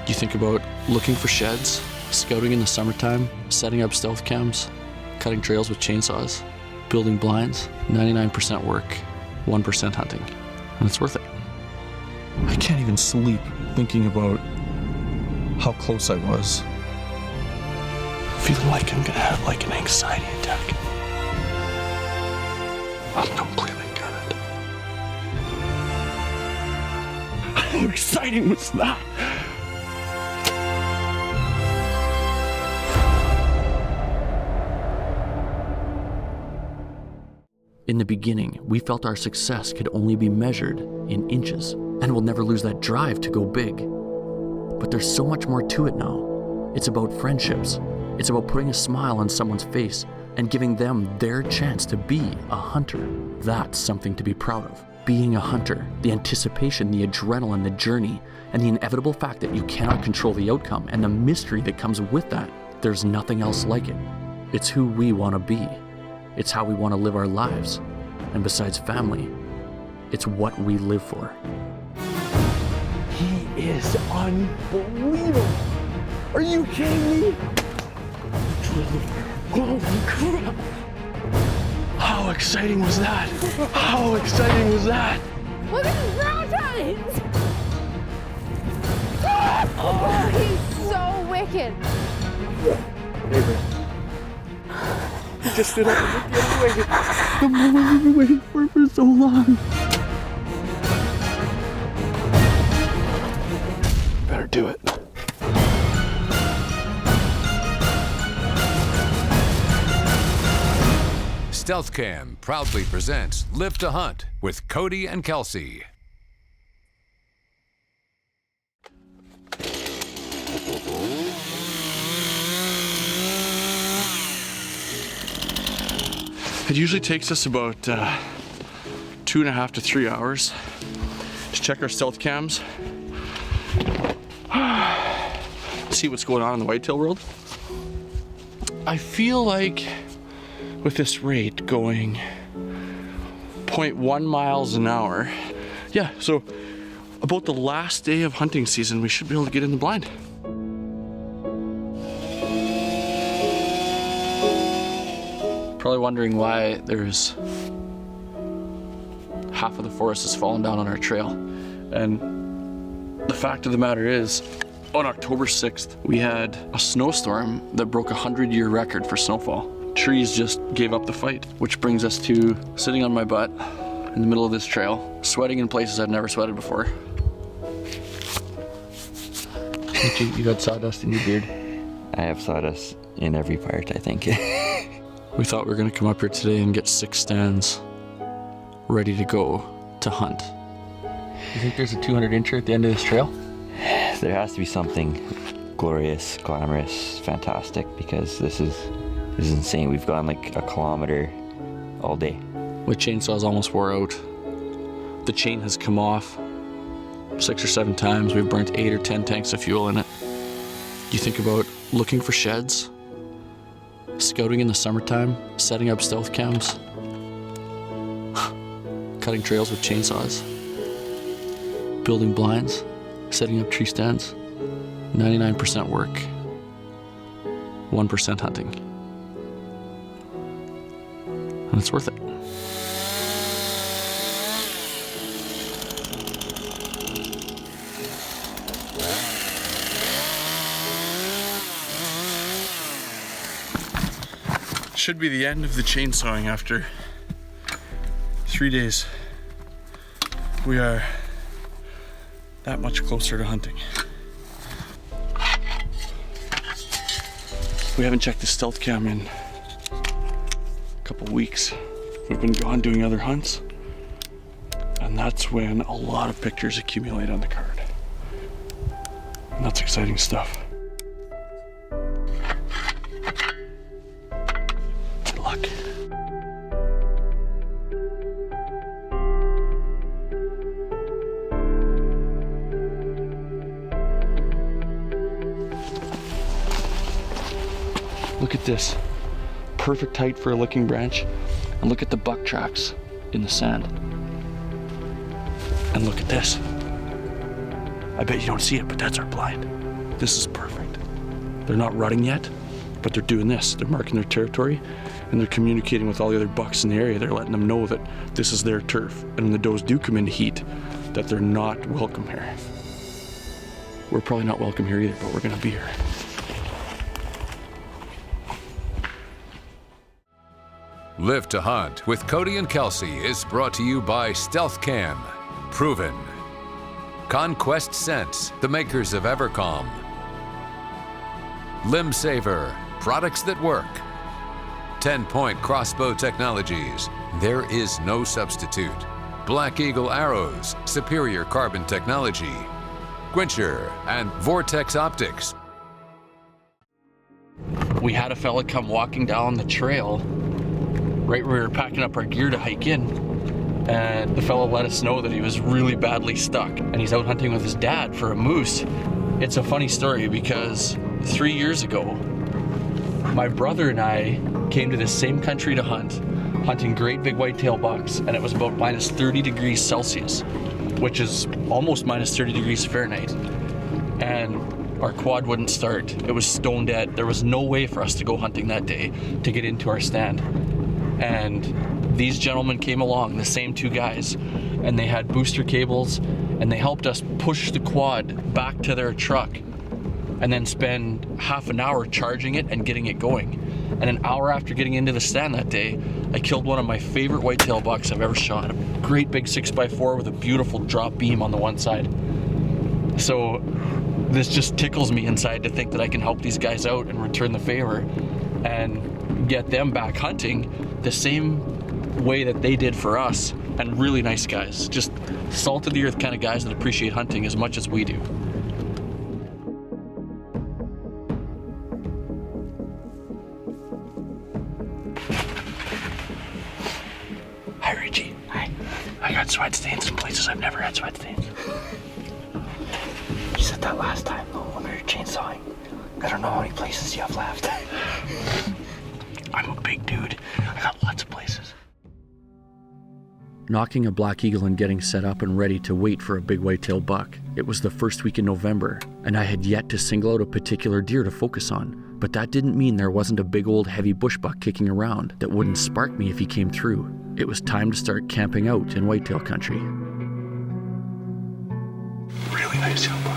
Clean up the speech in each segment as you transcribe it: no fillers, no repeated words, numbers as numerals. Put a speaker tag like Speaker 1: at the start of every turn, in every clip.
Speaker 1: You think about looking for sheds, scouting in the summertime, setting up stealth cams, cutting trails with chainsaws, building blinds, 99% work, 1% hunting. And it's worth it.
Speaker 2: I can't even sleep thinking about how close I was.
Speaker 1: Feeling like I'm gonna have like an anxiety attack. I'm completely gutted. How exciting was that? In the beginning, we felt our success could only be measured in inches, and we'll never lose that drive to go big. But there's so much more to it now. It's about friendships. It's about putting a smile on someone's face and giving them their chance to be a hunter. That's something to be proud of. Being a hunter, the anticipation, the adrenaline, the journey, and the inevitable fact that you cannot control the outcome and the mystery that comes with that. There's nothing else like it. It's who we want to be. It's how we want to live our lives. And besides family, it's what we live for.
Speaker 3: He is unbelievable. Are you kidding me? Holy crap.
Speaker 1: How exciting was that? How exciting was that?
Speaker 4: Look at his brown eyes! Oh, he's so wicked.
Speaker 3: He just stood up and looked the other way. The moment we've been waiting for so long.
Speaker 1: Better do it.
Speaker 5: Stealth Cam proudly presents Live to Hunt with Cody and Kelsey.
Speaker 1: It usually takes us about 2.5 to 3 hours to check our stealth cams, see what's going on in the whitetail world. I feel like with this rate going 0.1 miles an hour, yeah, so about the last day of hunting season, we should be able to get in the blind. Probably wondering why there's half of the forest has fallen down on our trail. And the fact of the matter is, on October 6th, we had a snowstorm that broke a 100-year record for snowfall. Trees just gave up the fight, which brings us to sitting on my butt in the middle of this trail, sweating in places I've never sweated before. You got sawdust in your beard?
Speaker 6: I have sawdust in every part, I think.
Speaker 1: We thought we were gonna come up here today and get 6 stands ready to go to hunt. You think there's a 200-incher at the end of this trail?
Speaker 6: There has to be something glorious, glamorous, fantastic, because this is insane. We've gone like a kilometer all day.
Speaker 1: My chainsaw's almost wore out. The chain has come off 6 or 7 times. We've burnt 8 or 10 tanks of fuel in it. You think about looking for sheds, scouting in the summertime, setting up stealth cams, cutting trails with chainsaws, building blinds, setting up tree stands, 99% work, 1% hunting. And it's worth it. Should be the end of the chainsawing after 3 days. We are that much closer to hunting. We haven't checked the stealth cam in a couple weeks. We've been gone doing other hunts, and that's when a lot of pictures accumulate on the card. And that's exciting stuff. Good luck. Look at this. Perfect height for a licking branch. And look at the buck tracks in the sand. And look at this. I bet you don't see it, but that's our blind.
Speaker 2: this is perfect. They're not rutting yet, but they're doing this. They're marking their territory, and they're communicating with all the other bucks in the area. They're letting them know that this is their turf, and when the does do come into heat, that they're not welcome here. We're probably not welcome here either, but we're gonna be here.
Speaker 5: Live to Hunt with Cody and Kelsey is brought to you by Stealth Cam, Proven, Conquest Sense, the makers of Evercom, Limb Saver, products that work, 10-Point Crossbow Technologies, there is no substitute, Black Eagle Arrows, superior carbon technology, Quencher, and Vortex Optics.
Speaker 1: We had a fella come walking down the trail right where we were packing up our gear to hike in, and the fellow let us know that he was really badly stuck and he's out hunting with his dad for a moose. It's a funny story because 3 years ago, my brother and I came to this same country to hunt, hunting great big whitetail bucks, and it was about minus 30 degrees Celsius, which is almost minus 30 degrees Fahrenheit. And our quad wouldn't start. It was stone dead. There was no way for us to go hunting that day to get into our stand. And these gentlemen came along, the same two guys, and they had booster cables, and they helped us push the quad back to their truck and then spend half an hour charging it and getting it going. And an hour after getting into the stand that day, I killed one of my favorite whitetail bucks I've ever shot. A great big 6x4 with a beautiful drop beam on the one side. So this just tickles me inside to think that I can help these guys out and return the favor and get them back hunting the same way that they did for us. And really nice guys, just salt of the earth kind of guys that appreciate hunting as much as we do. Hi Richie. Hi. I got sweat stains in places I've never had sweat stains.
Speaker 7: You said that last time though when we were chainsawing. I don't know how many places you have left.
Speaker 1: I'm a big dude. I got lots of places.
Speaker 3: Knocking a black eagle and getting set up and ready to wait for a big whitetail buck. It was the first week in November, and I had yet to single out a particular deer to focus on. But that didn't mean there wasn't a big old heavy bush buck kicking around that wouldn't spark me if he came through. It was time to start camping out in whitetail country.
Speaker 2: Really nice young buck.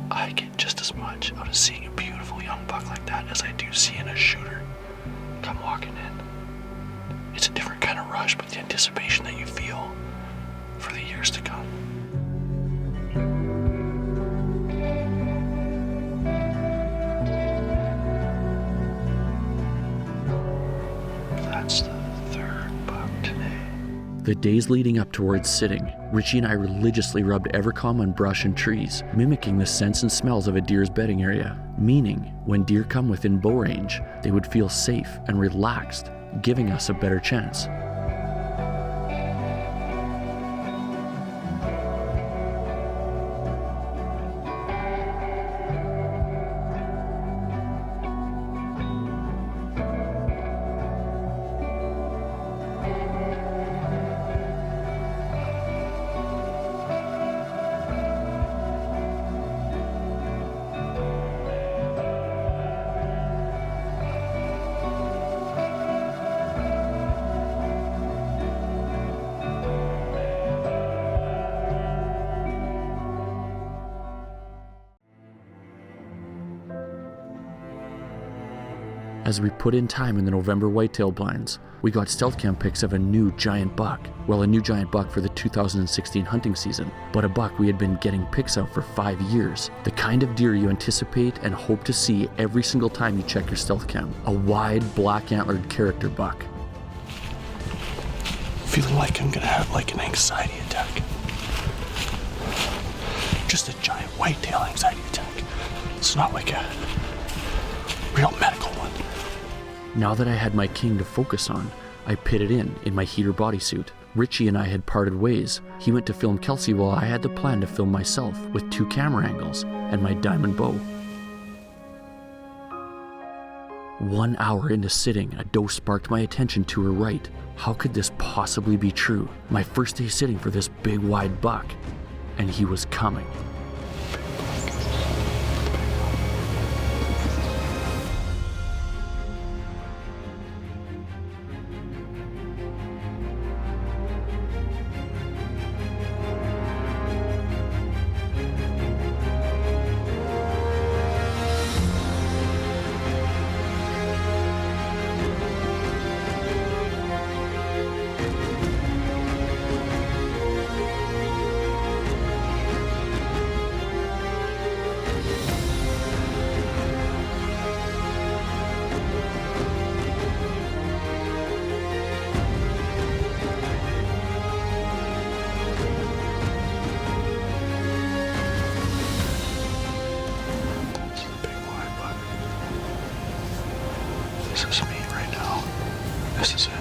Speaker 2: I get just as much out of seeing a beautiful young buck like that as I do seeing a shooter come walking in. It's a different kind of rush, but the anticipation that you feel for the years to come. That's the third buck today.
Speaker 3: The days leading up towards sitting, Richie and I religiously rubbed Evercom on brush and trees, mimicking the scents and smells of a deer's bedding area, meaning when deer come within bow range, they would feel safe and relaxed, giving us a better chance. As we put in time in the November whitetail blinds, we got stealth cam pics of a new giant buck. Well, a new giant buck for the 2016 hunting season, but a buck we had been getting pics of for 5 years. The kind of deer you anticipate and hope to see every single time you check your stealth cam. A wide, black antlered character buck.
Speaker 2: Feeling like I'm gonna have like an anxiety attack. Just a giant whitetail anxiety attack. It's not like a real medical one.
Speaker 3: Now that I had my king to focus on, I pitted in my heater bodysuit, Richie and I had parted ways. He went to film Kelsey while I had the plan to film myself with 2 camera angles and my diamond bow. 1 hour into sitting, a doe sparked my attention to her right. How could this possibly be true? My first day sitting for this big wide buck, and he was coming.
Speaker 2: This is me right now. This is it.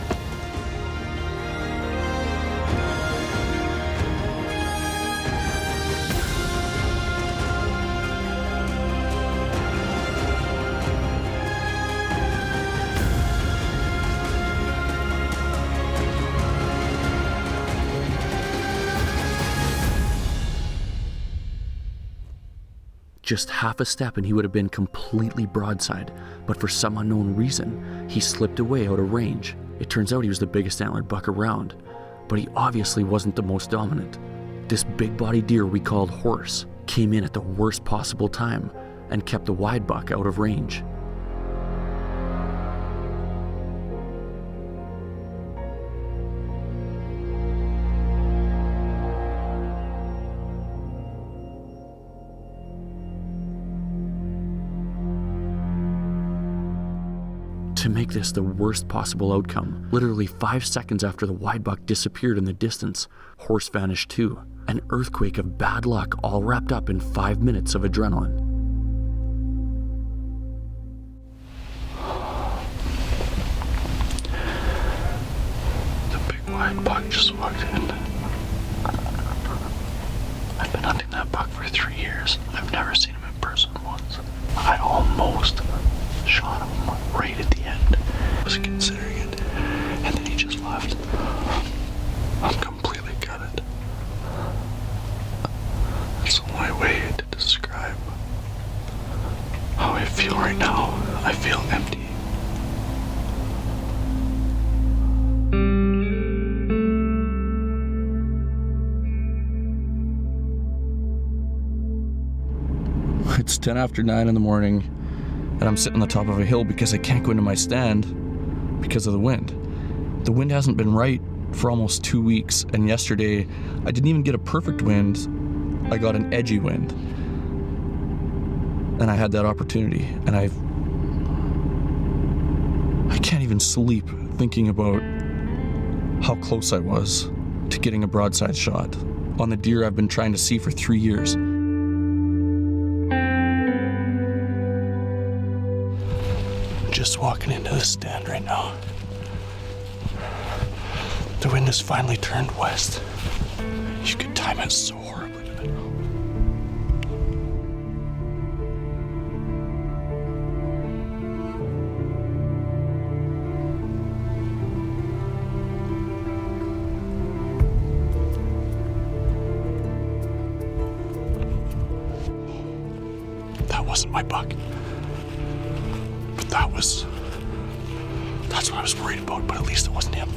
Speaker 3: Just half a step and he would have been completely broadside, but for some unknown reason, he slipped away out of range. It turns out he was the biggest antlered buck around, but he obviously wasn't the most dominant. This big-bodied deer we called Horse came in at the worst possible time and kept the wide buck out of range. To make this the worst possible outcome, literally 5 seconds after the wide buck disappeared in the distance, Horse vanished too. An earthquake of bad luck all wrapped up in 5 minutes of adrenaline.
Speaker 2: The big wide buck just walked in. I've been hunting that buck for 3 years. I've never seen him in person once. I almost shot him right at the end. I was considering it, and then he just left. I'm completely gutted. That's the only way to describe how I feel right now. I feel empty. It's 10 after 9 in the morning, and I'm sitting on the top of a hill because I can't go into my stand because of the wind. The wind hasn't been right for almost 2 weeks, and yesterday I didn't even get a perfect wind. I got an edgy wind, and I had that opportunity, and I can't even sleep thinking about how close I was to getting a broadside shot on the deer I've been trying to see for 3 years. Just walking into the stand right now. The wind has finally turned west. You could time it so horribly to it. That wasn't my buck. That's what I was worried about, but at least it wasn't him.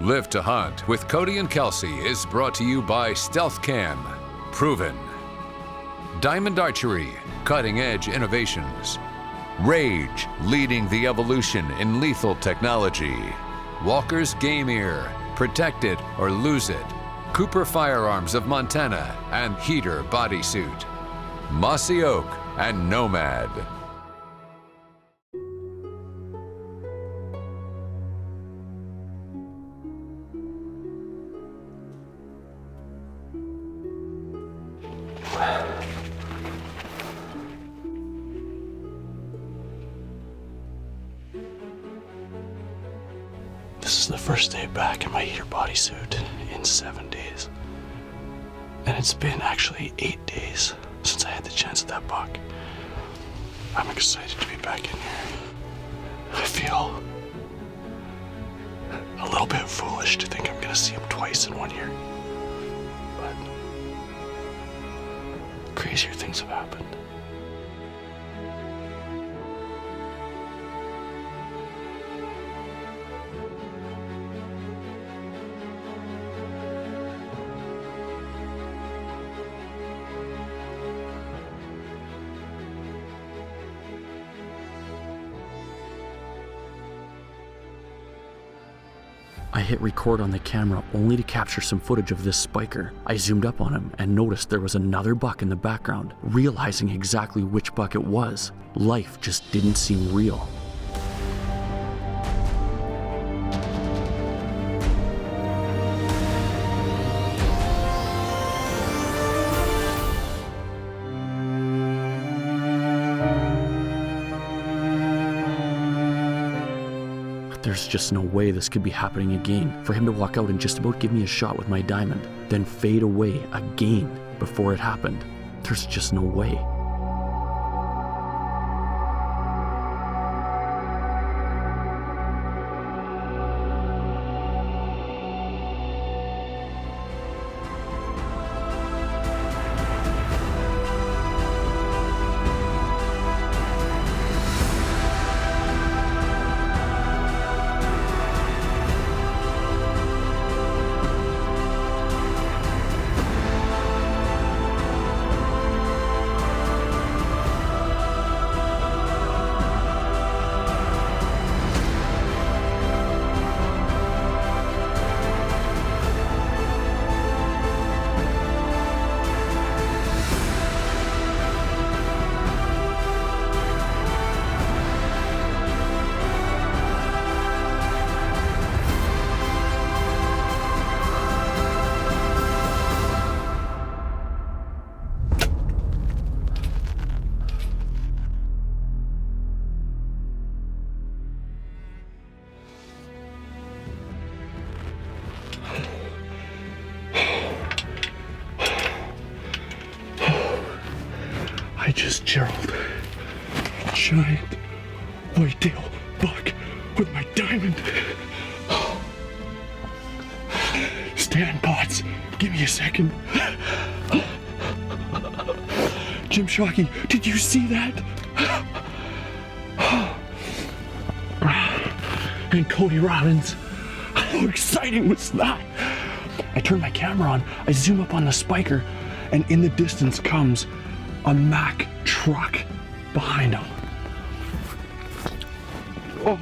Speaker 5: Live to Hunt with Cody and Kelsey is brought to you by Stealth Cam, Proven, Diamond Archery, Cutting Edge Innovations, Rage, leading the evolution in lethal technology. Walker's Game Ear, protect it or lose it. Cooper Firearms of Montana and Heater Bodysuit. Mossy Oak and Nomad.
Speaker 2: This is the first day back in my heater bodysuit in 7 days. And it's been actually 8 days since I had the chance at that buck. I'm excited to be back in here. I feel a little bit foolish to think I'm gonna see him twice in 1 year. But crazier things have happened.
Speaker 3: I hit record on the camera only to capture some footage of this spiker. I zoomed up on him and noticed there was another buck in the background. Realizing exactly which buck it was, life just didn't seem real. There's just no way this could be happening again. For him to walk out and just about give me a shot with my diamond, then fade away again before it happened. There's just no way. I just gerald a giant whitetail buck with my diamond. Stan Potts, give me a second. Jim Shockey, did you see that? And Cody Robbins, how exciting was that? I turn my camera on, I zoom up on the spiker, and in the distance comes a Mack truck behind him. Oh,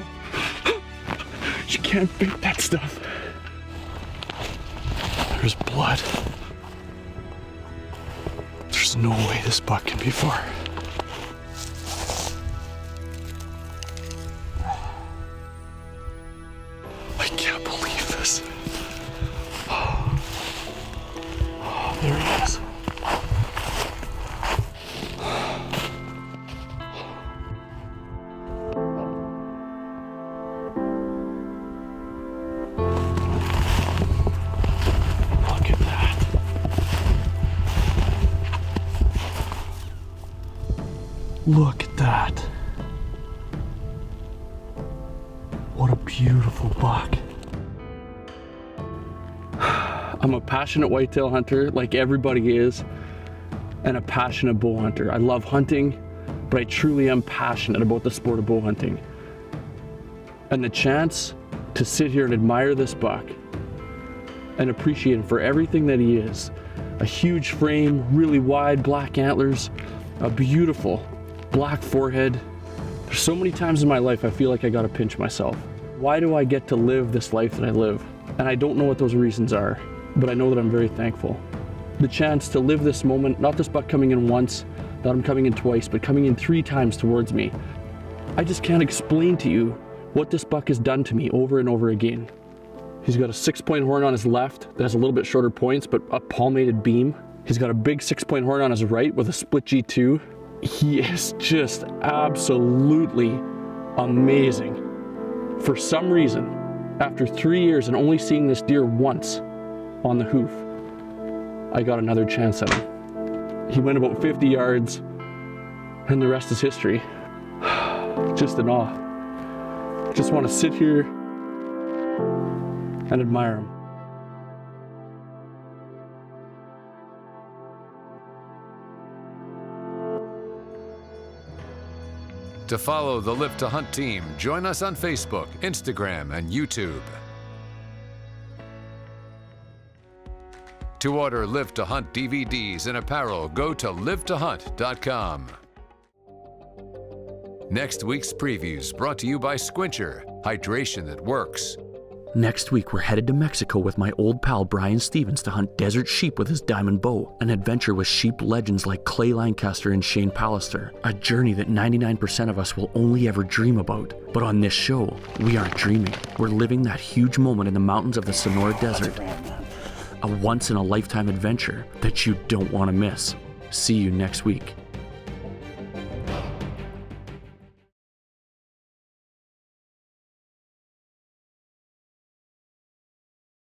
Speaker 3: you can't fake that stuff. There's blood. There's no way this buck can be far. I can't believe this. Oh, there he is. Look at that. What a beautiful buck. I'm a passionate whitetail hunter, like everybody is, and a passionate bow hunter. I love hunting, but I truly am passionate about the sport of bow hunting. And the chance to sit here and admire this buck and appreciate him for everything that he is. A huge frame, really wide black antlers, a beautiful black forehead,
Speaker 2: There's so many times in my life I feel like I gotta pinch myself. Why do I get to live this life that I live? And I don't know what those reasons are, but I know that I'm very thankful. The chance to live this moment, not this buck coming in once, not him coming in twice, but coming in 3 times towards me. I just can't explain to you what this buck has done to me over and over again. He's got a 6-point horn on his left that has a little bit shorter points, but a palmated beam. He's got a big 6-point horn on his right with a split G2. He is just absolutely amazing. For some reason, after 3 years and only seeing this deer once on the hoof, I got another chance at him. He went about 50 yards, and the rest is history. Just in awe. Just want to sit here and admire him.
Speaker 5: To follow the Live to Hunt team, join us on Facebook, Instagram, and YouTube. To order Live to Hunt DVDs and apparel, go to livetohunt.com. Next week's previews brought to you by Squincher, hydration that works.
Speaker 3: Next week, we're headed to Mexico with my old pal Brian Stevens to hunt desert sheep with his diamond bow, an adventure with sheep legends like Clay Lancaster and Shane Pallister, a journey that 99% of us will only ever dream about. But on this show, we aren't dreaming. We're living that huge moment in the mountains of the Sonora Desert, a once-in-a-lifetime adventure that you don't want to miss. See you next week.